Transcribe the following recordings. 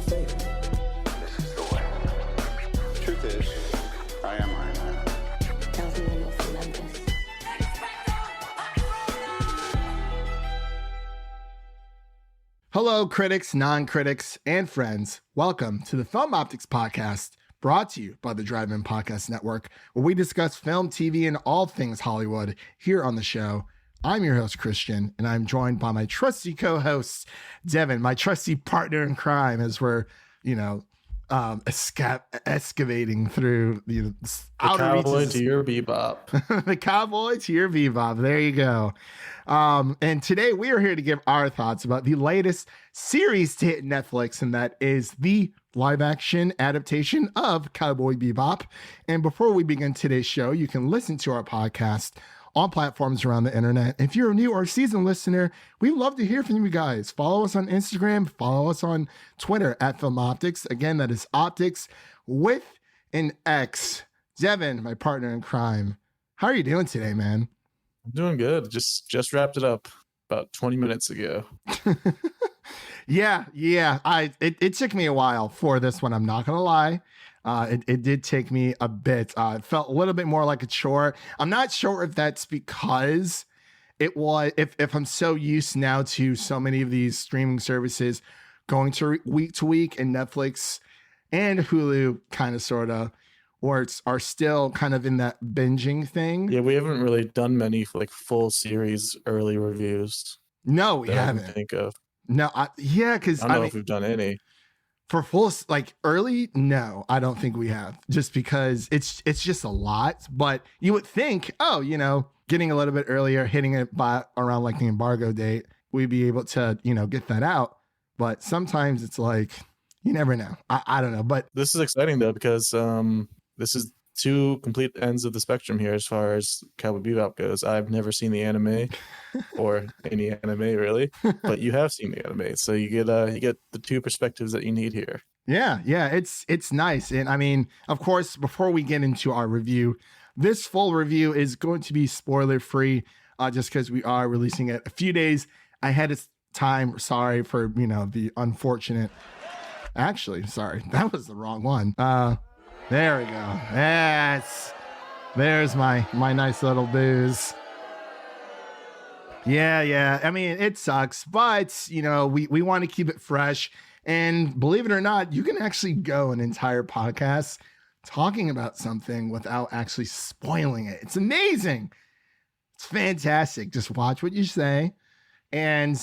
a favor. This is the way. Truth is, I am Iron Man. Katleman was from Memphis. Hello, critics, non-critics, and friends. Welcome to the Film Optix podcast, brought to you by the Drive-In Podcast Network, where we discuss film, TV, and all things Hollywood here on the show. I'm your host, Christian, and I'm joined by my trusty co-host, Devin, my trusty partner in crime, as we're, excavating through the outer Cowboy reaches. to your Bebop. The Cowboy to your Bebop. There you go. And today we are here to give our thoughts about the latest series to hit Netflix, and that is the live-action adaptation of Cowboy Bebop. And before we begin today's show, you can listen to our podcast on platforms around the internet. If you're a new or seasoned listener, we'd love to hear from you guys. Follow us on Instagram, follow us on Twitter at Film Optix. Again, that is Optix with an X. Devin, my partner in crime, how are you doing today, man? I'm doing good. Just wrapped it up about 20 minutes ago. Yeah. It took me a while for this one. I'm not gonna lie. It did take me a bit. It felt a little bit more like a chore. I'm not sure if that's because it was, if I'm so used now to so many of these streaming services going to week to week, and Netflix and Hulu kind of sort of, or are still kind of in that binging thing. Yeah, we haven't really done many like full series early reviews. No, we that I can haven't. think of. No, because I don't know if we've done any. For full, like early, no, I don't think we have, just because it's just a lot. But you would think, getting a little bit earlier, hitting it by around like the embargo date, we'd be able to, get that out. But sometimes it's like, you never know. I don't know. But This is exciting though, because this is two complete ends of the spectrum here as far as Cowboy Bebop goes. I've never seen the anime or any anime really, but you have seen the anime, so you get the two perspectives that you need here. Yeah, it's nice. And I mean, of course, before we get into our review, this full review is going to be spoiler free, just because we are releasing it a few days ahead of time. Sorry for the unfortunate. Actually, sorry, that was the wrong one. There we go. There's my nice little booze. Yeah. I mean, it sucks, but we want to keep it fresh. And believe it or not, you can actually go an entire podcast talking about something without actually spoiling it. It's amazing. It's fantastic. Just watch what you say. And,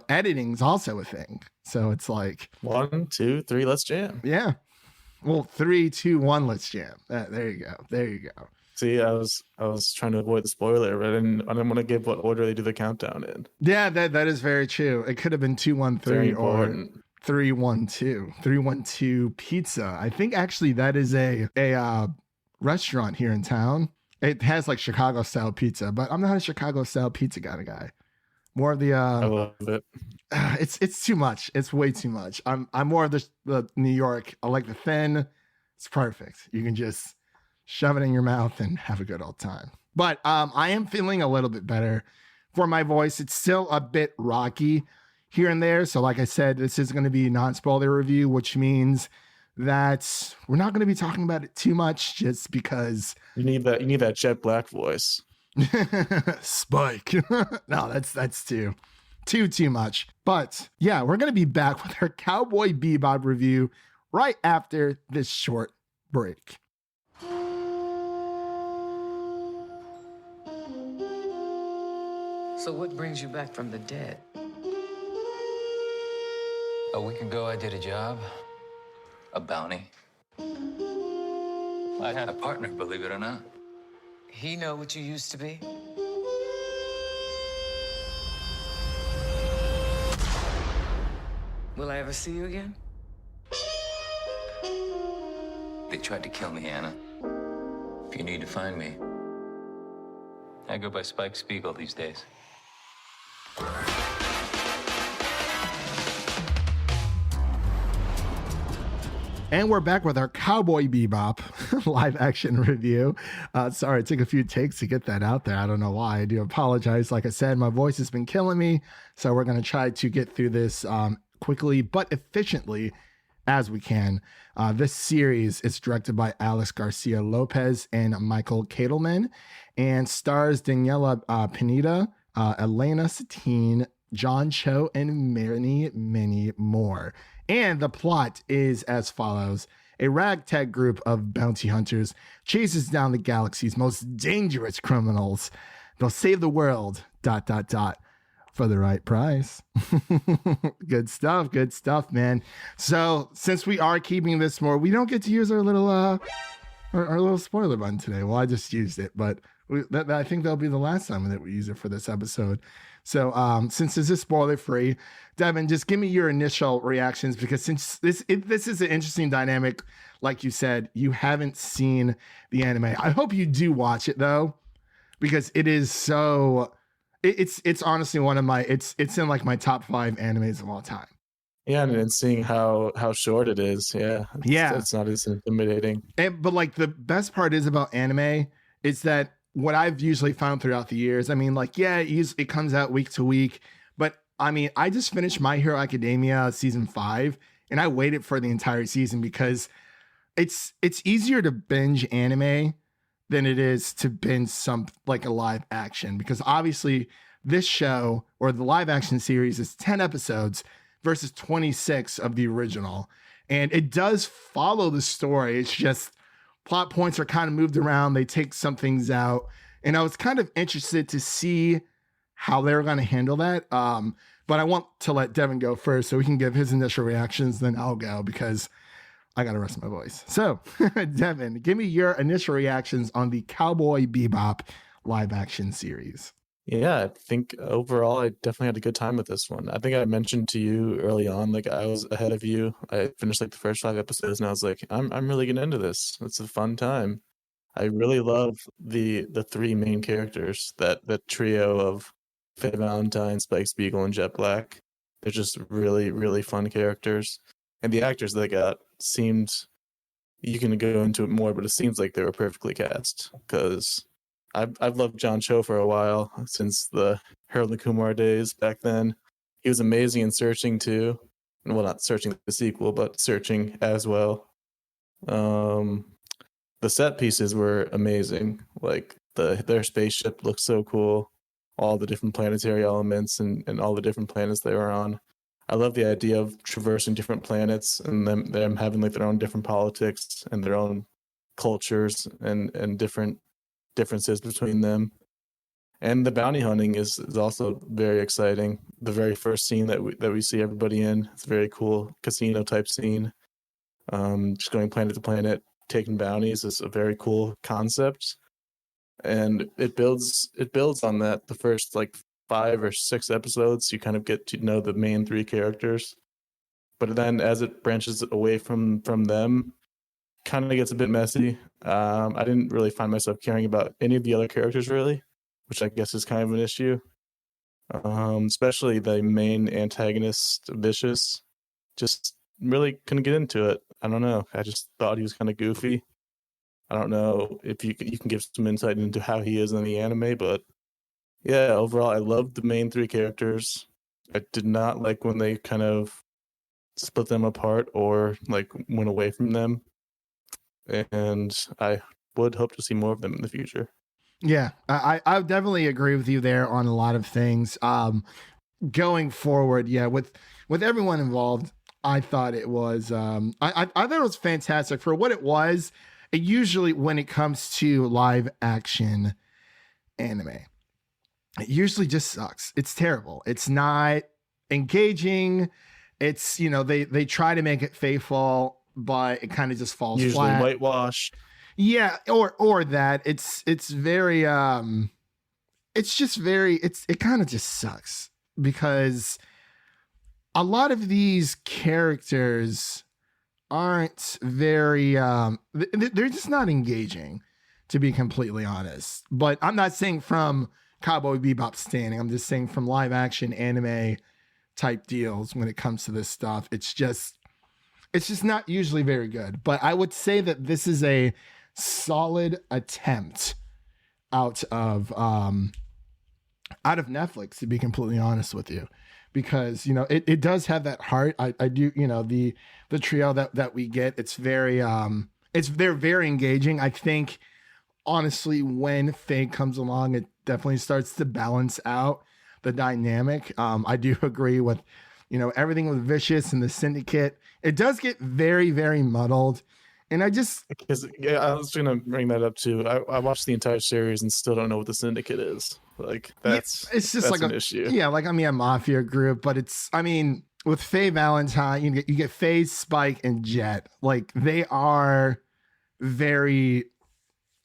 editing is also a thing. So it's like 1, 2, 3, let's jam. Yeah. Well, 3, 2, 1, let's jam. There you go. See, I was trying to avoid the spoiler, but I didn't want to give what order they do the countdown in. Yeah, that is very true. It could have been 2, 1, 3 or 3, 1, 2. 3, 1, 2 pizza. I think actually that is a restaurant here in town. It has like Chicago style pizza, but I'm not a Chicago style pizza kind of guy. More of the I love it. It's too much. It's way too much. I'm more of the New York. I like the thin. It's perfect. You can just shove it in your mouth and have a good old time. But I am feeling a little bit better for my voice. It's still a bit rocky here and there. So like I said, this is going to be a non-spoiler review, which means that we're not going to be talking about it too much, just because You need that jet black voice. Spike. No, that's too much. But yeah, we're gonna be back with our Cowboy Bebop review right after this short break. So what brings you back from the dead? A week ago, I did a job, a bounty. I had a partner, believe it or not. He know what you used to be? Will I ever see you again? They tried to kill me, Anna. If you need to find me, I go by Spike Spiegel these days. And we're back with our Cowboy Bebop live action review. Sorry, it took a few takes to get that out there. I don't know why. I do apologize. Like I said, my voice has been killing me. So we're going to try to get through this quickly but efficiently as we can. This series is directed by Alex Garcia Lopez and Michael Katleman, and stars Daniella, Pineda, Elena, Satine, John Cho, and many, many more. And the plot is as follows. A ragtag group of bounty hunters chases down the galaxy's most dangerous criminals. They'll save the world, ... for the right price. Good stuff, man. So since we are keeping this more, we don't get to use our little our little spoiler button today. Well, I just used it, but I think that'll be the last time that we use it for this episode. So since this is spoiler free, Devin, just give me your initial reactions, because since this is an interesting dynamic, like you said, you haven't seen the anime. I hope you do watch it though, because it is so. It's honestly one of my it's in like my top 5 animes of all time. Yeah, and seeing how short it is, it's not as intimidating. But like the best part is about anime is that what I've usually found throughout the years, I mean, like, yeah, it comes out week to week, but I mean, I just finished My Hero Academia season 5, and I waited for the entire season because it's easier to binge anime than it is to binge some like a live action, because obviously this show or the live action series is 10 episodes versus 26 of the original. And it does follow the story. It's just plot points are kind of moved around. They take some things out. And I was kind of interested to see how they were going to handle that. But I want to let Devin go first so he can give his initial reactions. Then I'll go because I got to rest my voice. So, Devin, give me your initial reactions on the Cowboy Bebop live action series. Yeah, I think overall I definitely had a good time with this one. I think I mentioned to you early on, like I was ahead of you. I finished like the first 5 episodes and I was like, I'm really getting into this. It's a fun time. I really love the 3 main characters, that trio of Faye Valentine, Spike Spiegel, and Jet Black. They're just really, really fun characters. And the actors they got seemed, you can go into it more, but it seems like they were perfectly cast, because I've loved John Cho for a while, since the Harold and Kumar days back then. He was amazing in Searching too. Well, not Searching the sequel, but Searching as well. The set pieces were amazing. Like their spaceship looked so cool. All the different planetary elements and all the different planets they were on. I love the idea of traversing different planets and them having like their own different politics and their own cultures and different differences between them. And the bounty hunting is also very exciting. The very first scene that we see everybody in, it's a very cool casino type scene. Just going planet to planet, taking bounties is a very cool concept. And it builds on that. The first like 5 or 6 episodes, you kind of get to know the main 3 characters. But then as it branches away from them, kind of gets a bit messy. I didn't really find myself caring about any of the other characters really, which I guess is kind of an issue. Especially the main antagonist, Vicious, just really couldn't get into it. I don't know. I just thought he was kind of goofy. I don't know if you can give some insight into how he is in the anime, but yeah, overall, I loved the main 3 characters. I did not like when they kind of split them apart or like went away from them. And I would hope to see more of them in the future. Yeah, I definitely agree with you there on a lot of things. Going forward, yeah, with everyone involved, I thought it was I thought it was fantastic for what it was. It usually, when it comes to live action anime, it usually just sucks. It's terrible. It's not engaging. It's, they try to make it faithful, but it kind of just falls usually flat. Whitewashed. Yeah, or that it's very it's just very it kind of just sucks, because a lot of these characters aren't very they're just not engaging, to be completely honest. But I'm not saying from Cowboy Bebop standing, I'm just saying from live action anime type deals, when it comes to this stuff, it's just not usually very good. But I would say that this is a solid attempt out of out of Netflix, to be completely honest with you, because, you know, it does have that heart. I do, you know, the trio that we get, they're very engaging. I think honestly, when Faye comes along, it definitely starts to balance out the dynamic. I do agree with, you know, everything with Vicious and the Syndicate. It does get very, very muddled. And because I was gonna bring that up too. I watched the entire series and still don't know what the Syndicate is. Like it's just like an issue. Yeah, like I mean a mafia group, but with Faye Valentine, you get Faye, Spike, and Jet. Like they are very,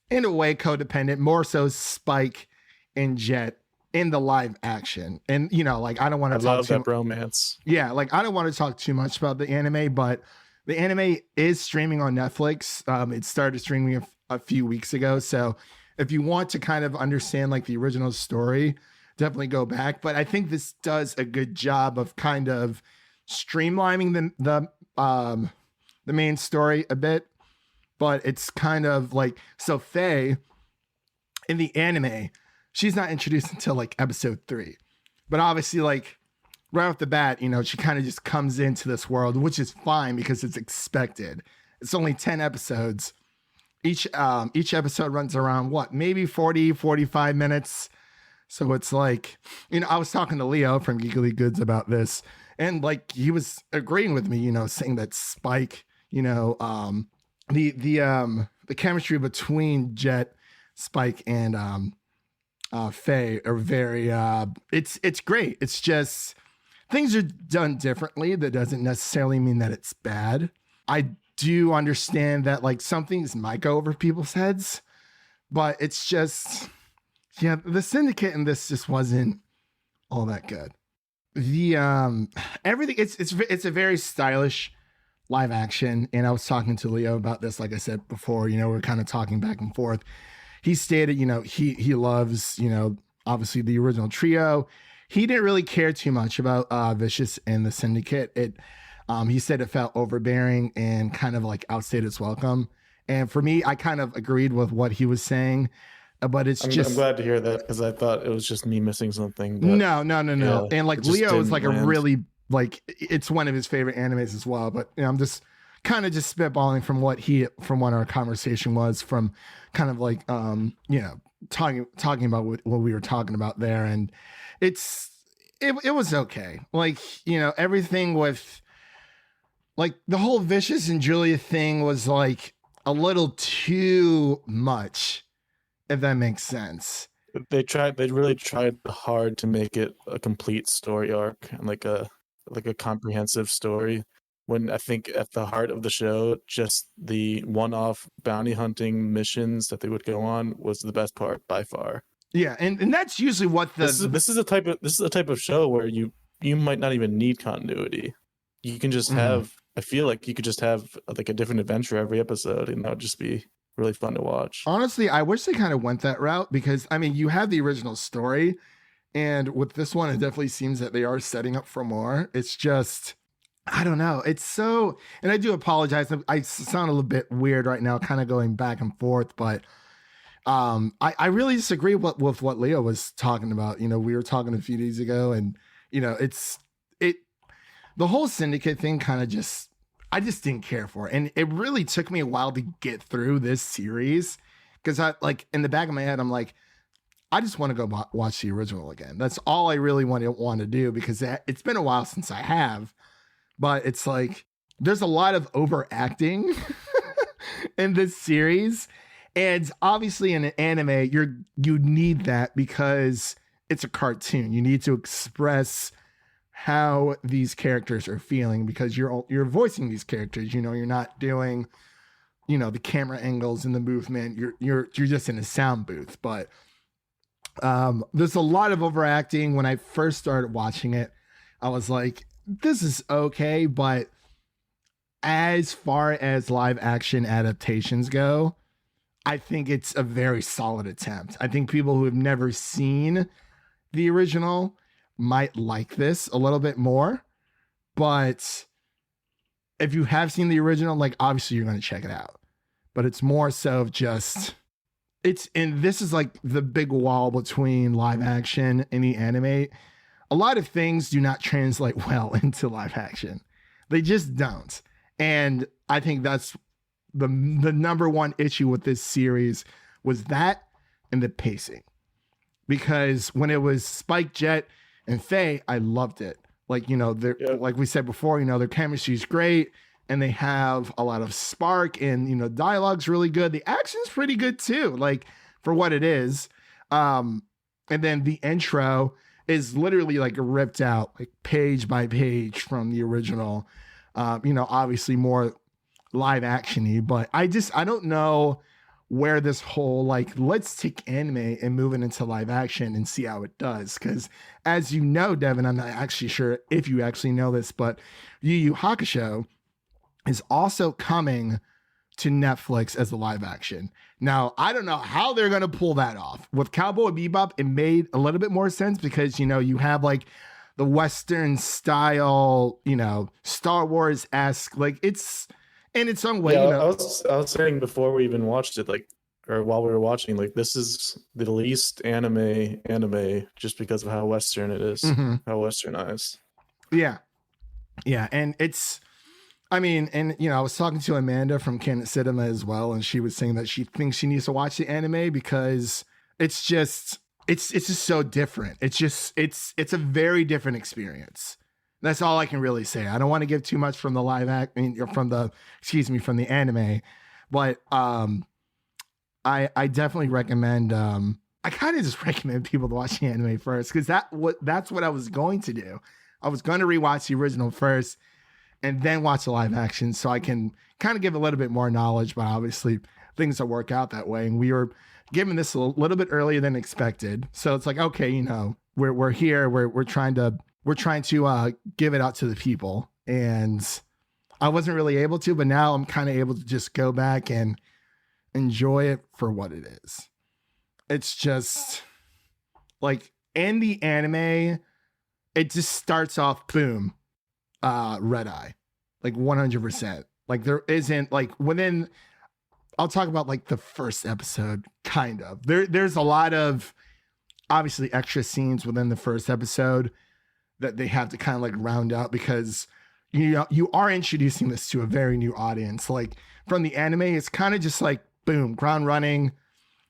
in a way, codependent, more so Spike and Jet in the live action. And, you know, like I don't want to talk love that bromance. Yeah, like I don't want to talk too much about the anime, but the anime is streaming on Netflix. It started streaming a few weeks ago. So if you want to kind of understand like the original story, definitely go back. But I think this does a good job of kind of streamlining the main story a bit. But it's kind of like, so Faye in the anime, she's not introduced until like episode 3. But obviously, like right off the bat, you know, she kind of just comes into this world, which is fine because it's expected. It's only 10 episodes. Each episode runs around maybe 45 minutes. So it's like, you know, I was talking to Leo from Geekly Goods about this, and like he was agreeing with me, you know, saying that Spike, you know, the chemistry between Jet, Spike, and Faye are very it's great. It's just things are done differently. That doesn't necessarily mean that it's bad. I do understand that like some things might go over people's heads, but it's just, yeah, the Syndicate in this just wasn't all that good. The everything, it's a very stylish live action, and I was talking to Leo about this, like I said before, you know, we're kind of talking back and forth. He stated, you know, he loves, you know, obviously the original trio. He didn't really care too much about Vicious and the Syndicate. He said it felt overbearing and kind of like outstayed its welcome. And for me, I kind of agreed with what he was saying, but I'm glad to hear that, because I thought it was just me missing something. But no. Yeah, and like Leo is like a really, like, it's one of his favorite animes as well. But you know, I'm just kind of just spitballing from what our conversation was, from kind of like, you know, talking about what we were talking about there. And it was okay. Like, you know, everything with like the whole Vicious and Julia thing was like a little too much, if that makes sense. They really tried hard to make it a complete story arc and like a comprehensive story, when I think at the heart of the show, just the one-off bounty hunting missions that they would go on was the best part by far. Yeah, and that's usually what this is a type of show where you might not even need continuity. You can just have, I feel like you could just have like a different adventure every episode, and that would just be really fun to watch. Honestly, I wish they kind of went that route, because I mean, you have the original story, and with this one, it definitely seems that they are setting up for more. It's just, I don't know. It's so, and I do apologize. I sound a little bit weird right now, kind of going back and forth, but I really disagree with what Leo was talking about. You know, we were talking a few days ago, and you know, the whole Syndicate thing kind of just, I just didn't care for it. And it really took me a while to get through this series, because I, like, in the back of my head, I'm like, I just want to go watch the original again. That's all I really want to do, because it's been a while since I have. But it's like, there's a lot of overacting in this series. And obviously in an anime, you need that, because it's a cartoon. You need to express how these characters are feeling, because you're voicing these characters. You know, you're not doing, you know, the camera angles and the movement. You're just in a sound booth. But there's a lot of overacting. When I first started watching it, I was like, this is okay, but as far as live action adaptations go, I think it's a very solid attempt. I think people who have never seen the original might like this a little bit more, but if you have seen the original, like, obviously you're going to check it out. But it's more so of just, and this is like the big wall between live action and the anime. A lot of things do not translate well into live action. They just don't. And I think that's the number one issue with this series was that and the pacing. Because when it was Spike, Jet, and Faye, I loved it. Like, you know, like we said before, you know, their chemistry is great and they have a lot of spark and, you know, dialogue's really good. The action's pretty good too, like for what it is. And then the intro is literally like ripped out like page by page from the original. You know, obviously more live action-y, but I don't know where this whole like let's take anime and move it into live action and see how it does, because as you know, Devin, I'm not actually sure if you actually know this, but Yu Yu Hakusho is also coming to Netflix as a live action. Now, I don't know how they're going to pull that off. With Cowboy Bebop, it made a little bit more sense because, you know, you have like the Western style, you know, Star Wars-esque, like it's in its own way. Yeah, you know? I was saying before we even watched it, like, or while we were watching, like, this is the least anime just because of how Western it is, how Westernized. Yeah. Yeah. And it's, I mean, and you know, I was talking to Amanda from Canon Cinema as well, and she was saying that she thinks she needs to watch the anime because it's just so different. It's a very different experience. That's all I can really say. I don't want to give too much from the from the anime, but I definitely recommend. I kind of just recommend people to watch the anime first because that's what I was going to do. I was going to rewatch the original first and then watch the live action so I can kind of give a little bit more knowledge, but obviously things don't work out that way. And we were given this a little bit earlier than expected. So it's like, okay, you know, we're here, we're trying to give it out to the people. And I wasn't really able to, but now I'm kind of able to just go back and enjoy it for what it is. It's just like in the anime, it just starts off, boom, red eye, like 100%. Like there isn't like within, I'll talk about like the first episode, kind of. There's a lot of obviously extra scenes within the first episode that they have to kind of like round out because you know you are introducing this to a very new audience. Like from the anime, it's kind of just like boom, ground running.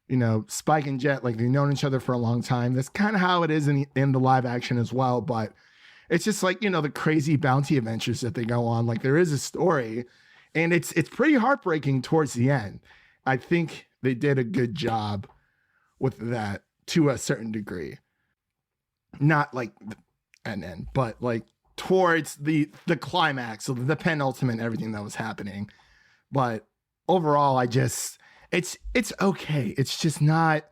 You know, Spike and Jet, like they've known each other for a long time. That's kind of how it is in the live action as well. But it's just like, you know, the crazy bounty adventures that they go on. Like there is a story, and it's pretty heartbreaking towards the end. I think they did a good job with that to a certain degree. Not like an end, but like towards the climax of the penultimate, everything that was happening. But overall, it's okay. It's just not,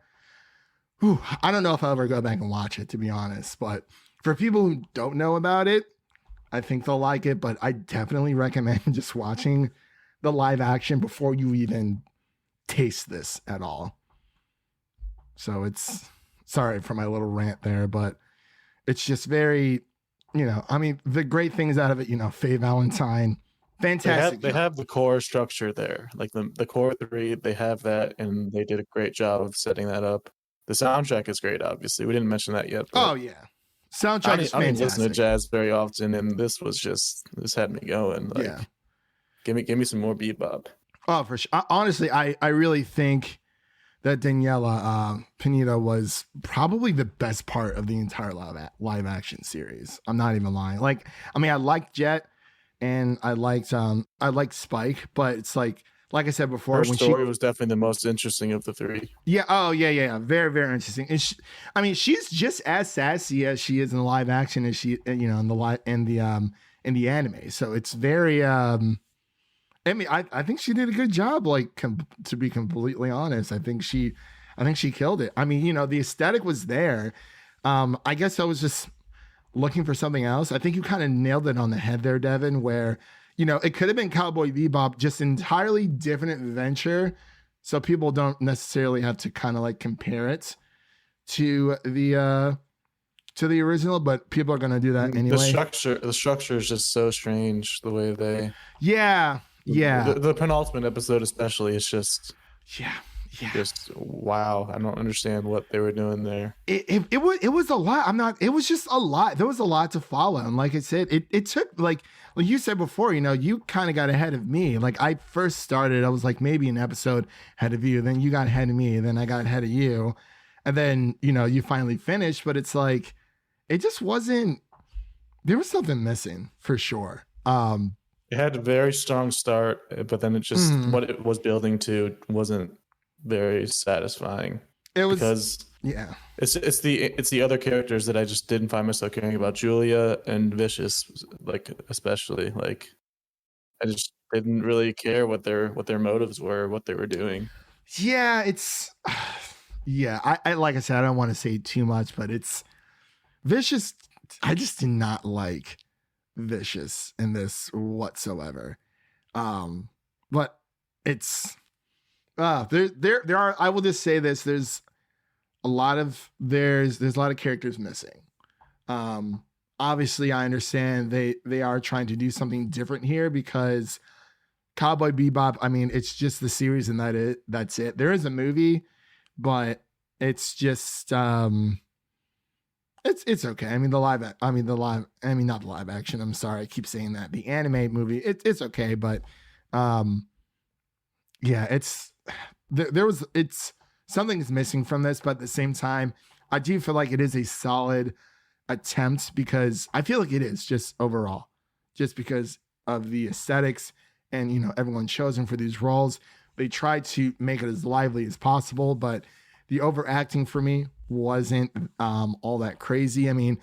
I don't know if I'll ever go back and watch it, to be honest. But for people who don't know about it, I think they'll like it. But I definitely recommend just watching the live action before you even taste this at all. So it's, sorry for my little rant there, but it's just very, you know, I mean, the great things out of it, you know, Faye Valentine, fantastic. They have the core structure there, like the core three. They have that, and they did a great job of setting that up. The soundtrack is great. Obviously, we didn't mention that yet. Oh yeah, soundtrack is fantastic. I don't listen to jazz very often, and this had me going. Like, yeah, give me some more bebop. Oh, for sure. Honestly, I really think that Daniella Pineda was probably the best part of the entire live action series. I'm not even lying. Like, I mean, I liked Jet and I liked Spike, but it's like I said before, her story was definitely the most interesting of the three. Yeah. Oh, yeah. Very, very interesting. And she's just as sassy as she is in the live action as she, you know, in the anime. So it's very. I mean, I think she did a good job. Like, to be completely honest, I think she killed it. I mean, you know, the aesthetic was there. I guess I was just looking for something else. I think you kind of nailed it on the head there, Devin, where, you know, it could have been Cowboy Bebop, just entirely different adventure. So people don't necessarily have to kind of like compare it to the original, but people are going to do that anyway. The structure is just so strange, the way they. Yeah. The penultimate episode especially is just. Yeah. Just wow, I don't understand what they were doing there. It was a lot. It was just a lot. There was a lot to follow. And like I said, it took like you said before, you kind of got ahead of me. Like I first started, I was like maybe an episode ahead of you. Then you got ahead of me. Then I got ahead of you. And then, you finally finished, but it's like, it just wasn't, there was something missing for sure. It had a very strong start, but then it just, what it was building to wasn't very satisfying. It was, because yeah. It's the other characters that I just didn't find myself caring about. Julia and Vicious, like especially, like I just didn't really care what their motives were, what they were doing. Yeah, it's yeah. I like I said, I don't want to say too much, but it's Vicious. I just did not like Vicious in this whatsoever. But it's there are. I will just say this: there's a lot of characters missing. Obviously, I understand they are trying to do something different here because Cowboy Bebop, I mean, it's just the series and that's it. There is a movie, but it's just it's okay. I mean, not the live action. I'm sorry, I keep saying that. The anime movie, it's okay, but yeah, it's something's missing from this, but at the same time, I do feel like it is a solid attempt because I feel like it is just overall, just because of the aesthetics and, everyone chosen for these roles. They tried to make it as lively as possible, but the overacting for me wasn't all that crazy. I mean,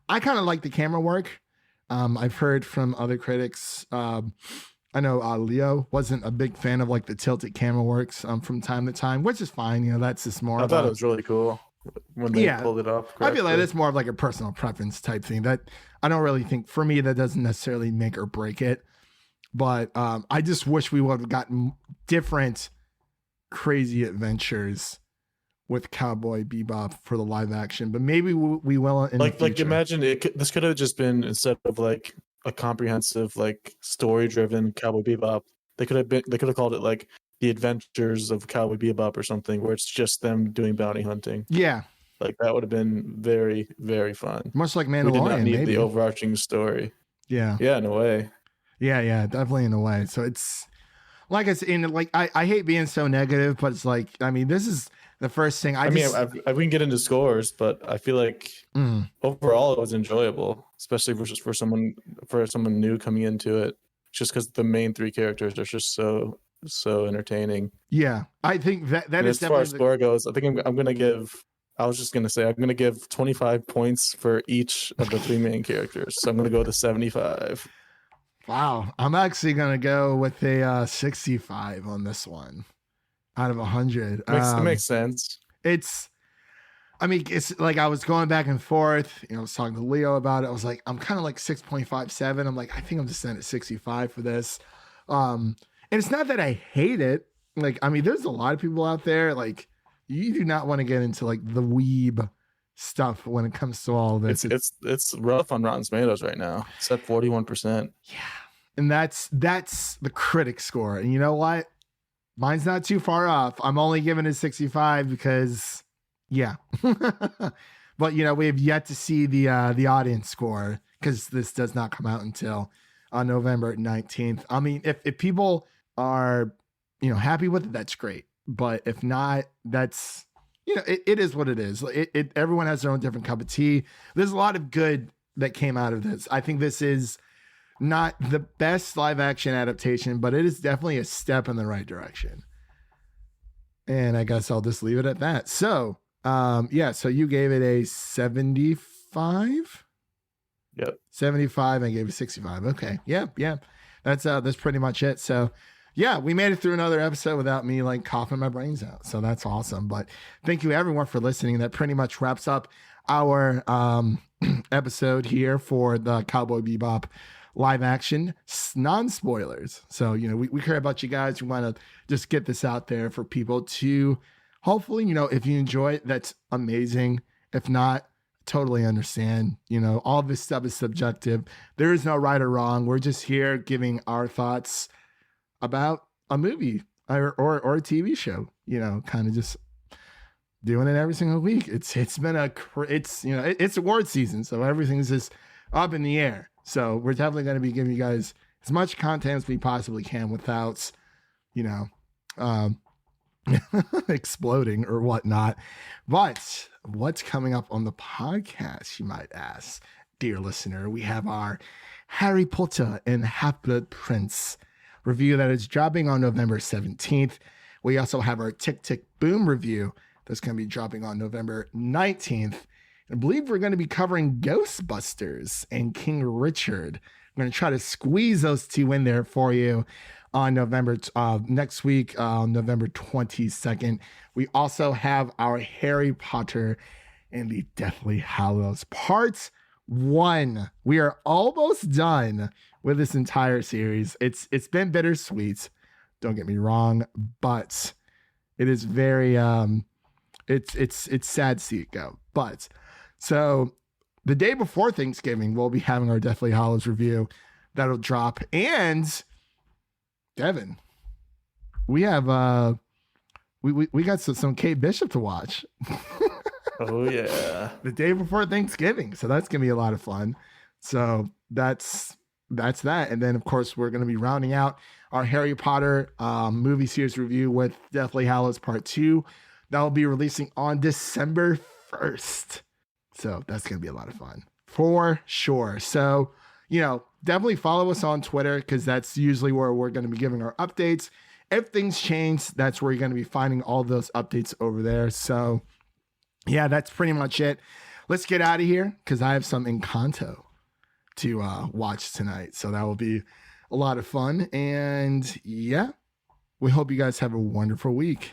I kind of like the camera work. I've heard from other critics, I know Leo wasn't a big fan of like the tilted camera works from time to time, which is fine. That's just more. I thought it was really cool when they pulled it off. Correctly. I feel like that's more of like a personal preference type thing that I don't really think for me that doesn't necessarily make or break it. But I just wish we would have gotten different crazy adventures with Cowboy Bebop for the live action. But maybe we will in the future. Like imagine this could have just been, instead of like a comprehensive, like story-driven Cowboy Bebop, they could have called it like The Adventures of Cowboy Bebop or something, where it's just them doing bounty hunting. Yeah, like that would have been very, very fun. Much like Mandalorian. We did not need maybe the overarching story. Yeah, in a way. Yeah, definitely in a way. So it's like I said, like I hate being so negative, but it's like, I mean, this is the first thing we can get into scores, but I feel like overall it was enjoyable, especially for someone new coming into it, just because the main three characters are just so entertaining. Yeah, I think that and is as far as score goes, I think I'm gonna give. I was just gonna say I'm gonna give 25 points for each of the three main characters, so I'm gonna go to 75. Wow, I'm actually gonna go with a 65 on this one out of 100. It makes sense. It's like I was going back and forth. I was talking to Leo about it. I was like, I'm kind of like 6.57. I'm like, I think I'm just at 65 for this. And it's not that I hate it. Like, I mean, there's a lot of people out there. Like, you do not want to get into like the weeb stuff when it comes to all this. It's rough on Rotten Tomatoes right now. It's at 41%. Yeah, and that's the critic score. And you know what? Mine's not too far off. I'm only giving it 65 because, yeah. But we have yet to see the audience score because this does not come out until on November 19th. I mean, if people are happy with it, that's great. But if not, that's it is what it is. Everyone has their own different cup of tea. There's a lot of good that came out of this. I think this is not the best live action adaptation, but it is definitely a step in the right direction. And I guess I'll just leave it at that. So, so you gave it a 75? Yep. 75. I gave it 65. Okay. Yeah. That's pretty much it. So, yeah, we made it through another episode without me like coughing my brains out. So that's awesome. But thank you everyone for listening. That pretty much wraps up our episode here for the Cowboy Bebop live action, non-spoilers. So, we care about you guys. We want to just get this out there for people to hopefully, if you enjoy it, that's amazing. If not, totally understand. All this stuff is subjective. There is no right or wrong. We're just here giving our thoughts about a movie or a TV show, you know, kind of just doing it every single week. It's been it's award season, so everything's just up in the air. So we're definitely going to be giving you guys as much content as we possibly can without, you know, exploding or whatnot. But what's coming up on the podcast, you might ask, dear listener? We have our Harry Potter and Half-Blood Prince review that is dropping on November 17th. We also have our Tick Tick Boom review that's going to be dropping on November 19th. I believe we're going to be covering Ghostbusters and King Richard. I'm going to try to squeeze those two in there for you on next week, November 22nd. We also have our Harry Potter and the Deathly Hallows Part 1. We are almost done with this entire series. It's been bittersweet, don't get me wrong, but it is very it's sad to see it go. But so the day before Thanksgiving, we'll be having our Deathly Hallows review that'll drop. And Devin, we have we got some Kate Bishop to watch. Oh yeah. The day before Thanksgiving. So that's gonna be a lot of fun. So that's that. And then of course we're gonna be rounding out our Harry Potter movie series review with Deathly Hallows Part 2. That will be releasing on December 1st. So that's gonna be a lot of fun for sure. So, you know, definitely follow us on Twitter, because that's usually where we're going to be giving our updates. If things change, that's where you're going to be finding all those updates over there. So yeah, that's pretty much it. Let's get out of here, because I have some Encanto to watch tonight. So that will be a lot of fun. And yeah, we hope you guys have a wonderful week.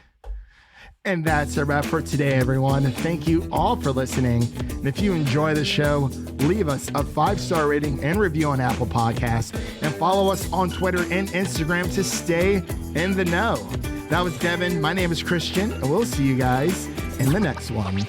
And that's a wrap for today, everyone. Thank you all for listening. And if you enjoy the show, leave us a 5-star rating and review on Apple Podcasts, and follow us on Twitter and Instagram to stay in the know. That was Devin. My name is Christian, and we'll see you guys in the next one.